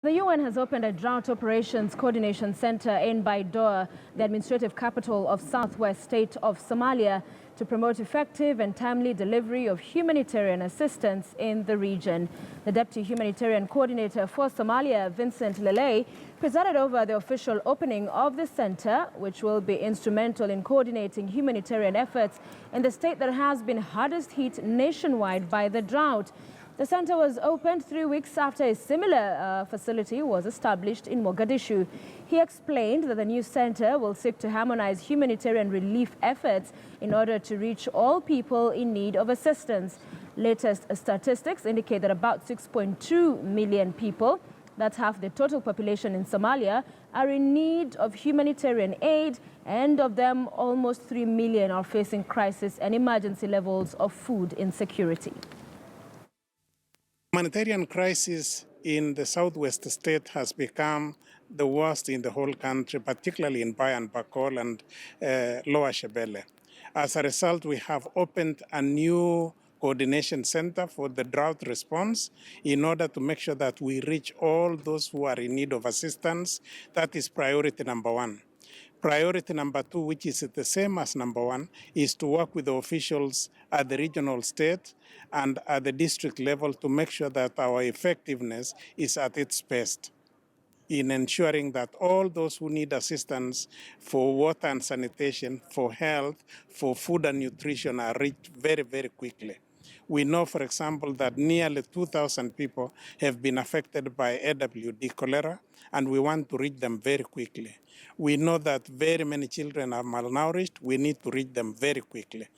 The UN has opened a drought operations coordination center in Baidoa, the administrative capital of southwest state of Somalia, to promote effective and timely delivery of humanitarian assistance in the region. The Deputy Humanitarian Coordinator for Somalia, Vincent Lele, presided over the official opening of the center, which will be instrumental in coordinating humanitarian efforts in the state that has been hardest hit nationwide by the drought. The center was opened 3 weeks after a similar facility was established in Mogadishu. He explained that the new center will seek to harmonize humanitarian relief efforts in order to reach all people in need of assistance. Latest statistics indicate that about 6.2 million people, that's half the total population in Somalia, are in need of humanitarian aid, and of them, almost 3 million are facing crisis and emergency levels of food insecurity. Humanitarian crisis in the southwest state has become the worst in the whole country, particularly in Bai and Bakol and Lower Shebele. As a result, we have opened a new coordination center for the drought response in order to make sure that we reach all those who are in need of assistance. That is priority number one. Priority number two, which is the same as number one, is to work with the officials at the regional, state, and at the district level to make sure that our effectiveness is at its best in ensuring that all those who need assistance for water and sanitation, for health, for food and nutrition are reached very, very quickly. We know, for example, that nearly 2,000 people have been affected by AWD cholera, and we want to reach them very quickly. We know that very many children are malnourished. We need to reach them very quickly.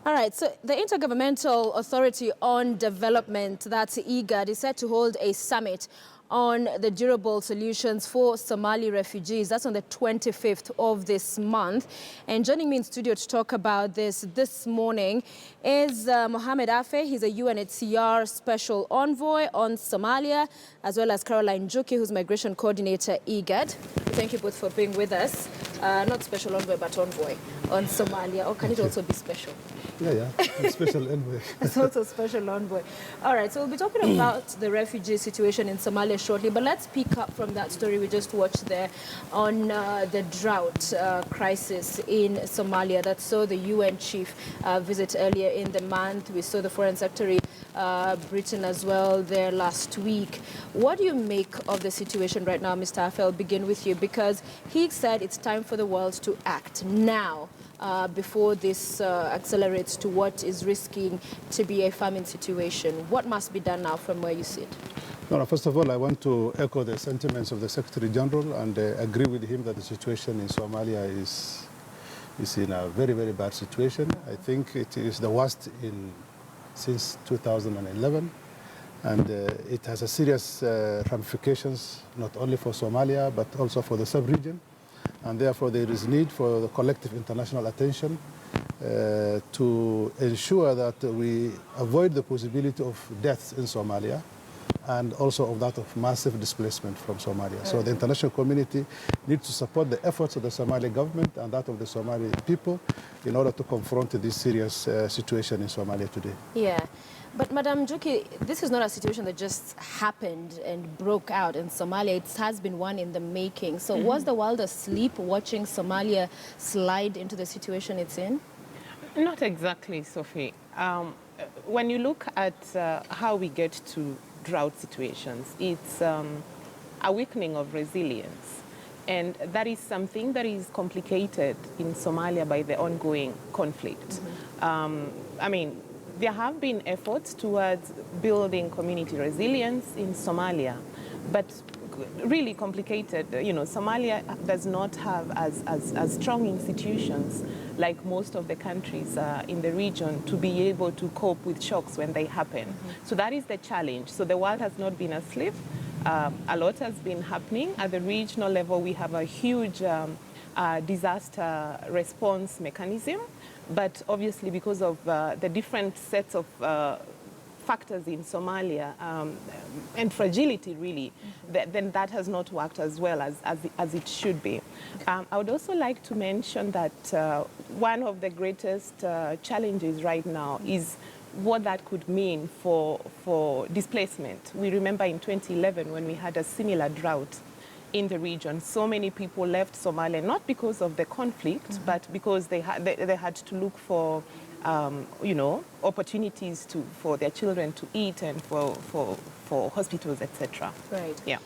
All right, so the Intergovernmental Authority on Development, that's IGAD, is set to hold a summit on the durable solutions for Somalia refugees. That's on the 25th of this month. And joining me in studio to talk about this morning is Mohamed Afe. He's a UNHCR Special Envoy on Somalia, as well as Caroline Njuki, who's Migration Coordinator, IGAD. Thank you both for being with us. Not Special Envoy, but Envoy on Somalia. Or can it also be special? Yeah, special envoy. It's also special envoy. All right, so we'll be talking about the refugee situation in Somalia shortly, but let's pick up from that story we just watched there on the drought crisis in Somalia that saw the UN chief visit earlier in the month. We saw the Foreign Secretary Britain as well there last week. What do you make of the situation right now, Mr. Afe? I'll begin with you, because he said it's time for the world to act now. Before this accelerates to what is risking to be a famine situation. What must be done now from where you sit? No, first of all, I want to echo the sentiments of the Secretary General and agree with him that the situation in Somalia is in a very, very bad situation. I think it is the worst since 2011. And it has a serious ramifications, not only for Somalia, but also for the sub-region. And therefore, there is need for the collective international attention to ensure that we avoid the possibility of deaths in Somalia and also of that of massive displacement from Somalia. So the international community needs to support the efforts of the Somali government and that of the Somali people in order to confront this serious situation in Somalia today. Yeah. But Madam Njuki, this is not a situation that just happened and broke out in Somalia. It has been one in the making. So was the world asleep watching Somalia slide into the situation it's in? Not exactly, Sophie. When you look at how we get to drought situations, it's a weakening of resilience. And that is something that is complicated in Somalia by the ongoing conflict. There have been efforts towards building community resilience in Somalia, but really complicated. Somalia does not have as strong institutions like most of the countries in the region to be able to cope with shocks when they happen. So that is the challenge. So the world has not been asleep. A lot has been happening. At the regional level, we have a huge disaster response mechanism. But obviously, because of the different sets of factors in Somalia and fragility, really, then that has not worked as well as it should be. I would also like to mention that one of the greatest challenges right now is what that could mean for displacement. We remember in 2011 when we had a similar drought in the region. So many people left Somalia, not because of the conflict, but because they had to look for, opportunities for their children to eat and for hospitals, etc. Right. Yeah.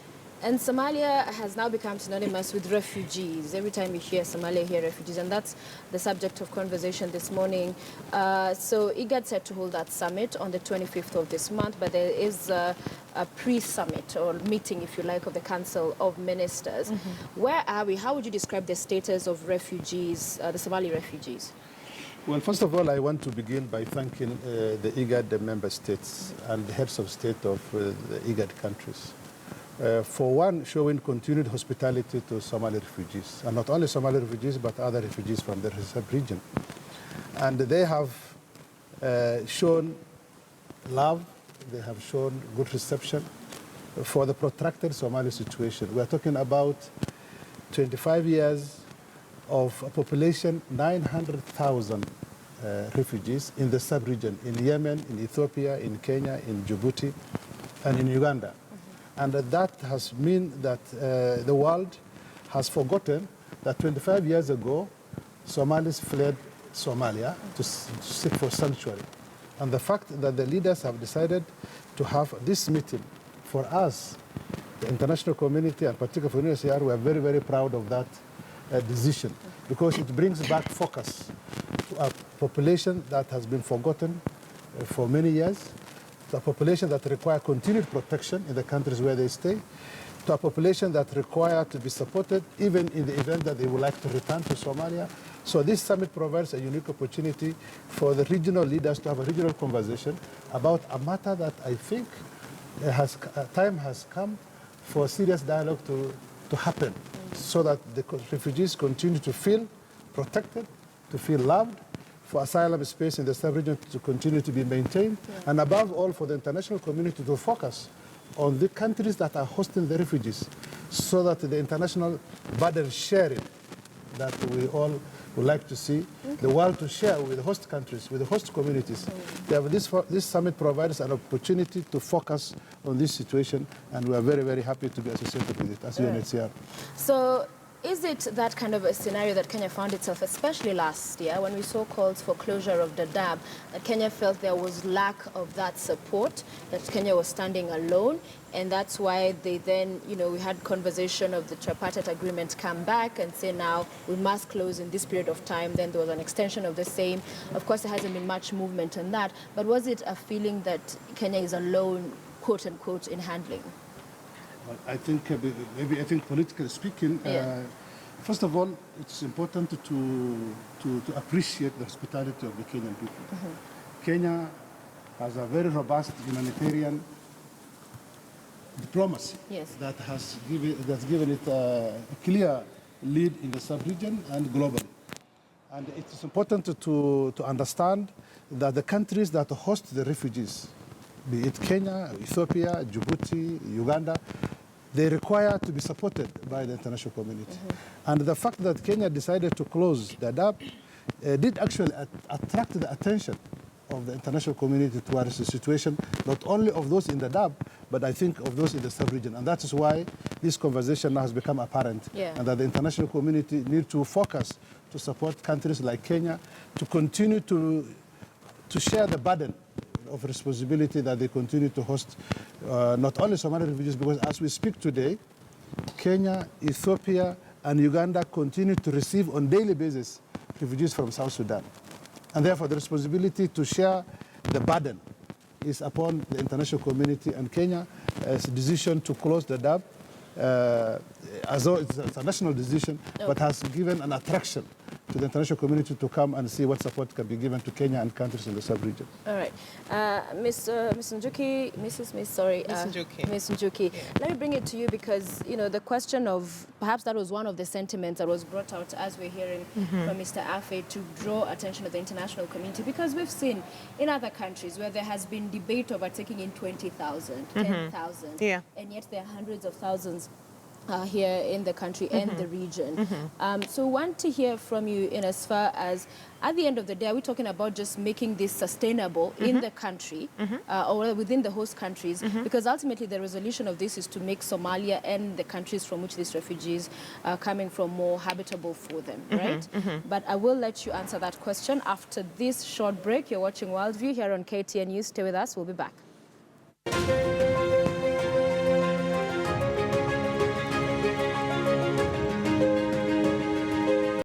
And Somalia has now become synonymous with refugees. Every time you hear Somalia, you hear refugees, and that's the subject of conversation this morning. So IGAD set to hold that summit on the 25th of this month, but there is a pre-summit or meeting, if you like, of the Council of Ministers. Where are we? How would you describe the status of refugees, the Somali refugees? Well, first of all, I want to begin by thanking the IGAD, the member states, and the heads of state of the IGAD countries. For one, showing continued hospitality to Somali refugees, and not only Somali refugees, but other refugees from the sub-region. And they have shown love, they have shown good reception for the protracted Somali situation. We are talking about 25 years of a population, 900,000 refugees in the sub-region, in Yemen, in Ethiopia, in Kenya, in Djibouti, and in Uganda. And that has meant that the world has forgotten that 25 years ago, Somalis fled Somalia to seek for sanctuary. And the fact that the leaders have decided to have this meeting, for us, the international community, and particularly for UNHCR, we are very, very proud of that decision, because it brings back focus to a population that has been forgotten for many years, to a population that require continued protection in the countries where they stay, to a population that require to be supported even in the event that they would like to return to Somalia. So this summit provides a unique opportunity for the regional leaders to have a regional conversation about a matter that I think time has come for serious dialogue to happen, so that the refugees continue to feel protected, to feel loved, for asylum space in the sub-region to continue to be maintained, and above all, for the international community to focus on the countries that are hosting the refugees, so that the international burden sharing that we all would like to see the world to share with the host countries, with the host communities. This summit provides an opportunity to focus on this situation, and we are very, very happy to be associated with it as UNHCR. So, is it that kind of a scenario that Kenya found itself, especially last year, when we saw calls for closure of Daadab, that Kenya felt there was lack of that support, that Kenya was standing alone, and that's why they then, we had conversation of the tripartite agreement come back and say now we must close in this period of time. Then there was an extension of the same. Of course, there hasn't been much movement on that, but was it a feeling that Kenya is alone, quote unquote, in handling? I think politically speaking, first of all, it's important to appreciate the hospitality of the Kenyan people. Kenya has a very robust humanitarian diplomacy that has given it a clear lead in the sub-region and globally. And it is important to understand that the countries that host the refugees, be it Kenya, Ethiopia, Djibouti, Uganda, they require to be supported by the international community. And the fact that Kenya decided to close Daadab did actually attract the attention of the international community towards the situation, not only of those in Daadab, but I think of those in the sub-region. And that is why this conversation now has become apparent, and that the international community need to focus to support countries like Kenya to continue to share the burden of responsibility that they continue to host not only Somali refugees, because as we speak today, Kenya, Ethiopia, and Uganda continue to receive on a daily basis refugees from South Sudan. And therefore, the responsibility to share the burden is upon the international community, and Kenya has a decision to close the Daadab, as though it's a national decision, but has given an attraction to the international community to come and see what support can be given to Kenya and countries in the sub-region. All right. Ms. Njuki, Mrs. Miss, sorry. Ms. Njuki, let me bring it to you because, the question of, perhaps that was one of the sentiments that was brought out as we're hearing from Mr. Afe to draw attention of the international community, because we've seen in other countries where there has been debate over taking in 20,000, 10,000, and yet there are hundreds of thousands here in the country and the region. So want to hear from you in as far as, at the end of the day, are we talking about just making this sustainable in the country or within the host countries? Because ultimately the resolution of this is to make Somalia and the countries from which these refugees are coming from more habitable for them, right? But I will let you answer that question after this short break. You're watching Worldview here on KTN News. Stay with us. We'll be back.